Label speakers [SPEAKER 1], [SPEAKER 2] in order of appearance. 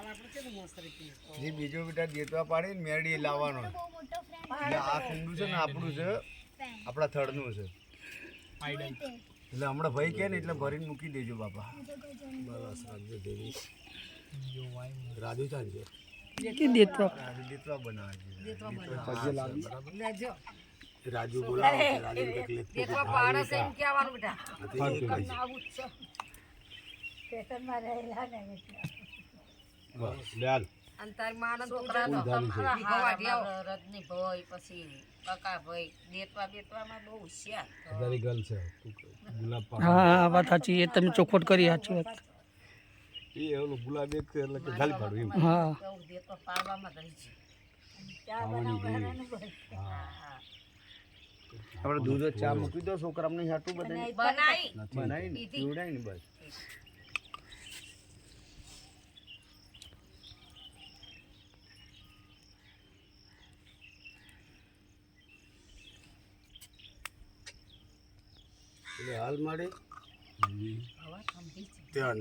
[SPEAKER 1] જે બીજો બેટા દેતવા પાડી ને મેરડી લાવવાનો એટલે આ કુંડું છે ને આપણું છે આપણા થડનું છે એટલે હમણાં ભાઈ કે ને એટલે ભરીને મૂકી દેજો બાપા બસ રાજુ ચાલજો દેતવા બનાવે છે રાજુ બોલાવો રાજુ તકલીફ દેતવા પાડે છે એમ કહેવાનું બેટા આવું છે પેટનમાં રહેલા ને બસ લ્યાલ અંતર માનન છોકરા તો તમારા રજની ભાઈ પછી કાકા ભાઈ દેતવામાં બહુ હોશિયાર તારી ગલ છે ગુલાબ
[SPEAKER 2] હા વાત સાચી એ તમે ચોખવટ કરી સાચી વાત
[SPEAKER 1] એ ઓલો ગુલાબ એક એટલે કે ગાલી પાડું એમ
[SPEAKER 2] હા
[SPEAKER 1] દેતવા પાડવામાં રહી છે ચા બનાવવાનું આપણે દૂધ ચા મૂકી દો છોકરાને હાટું બનાવી પીવડાય ને બસ હાલ માડે ત્યાં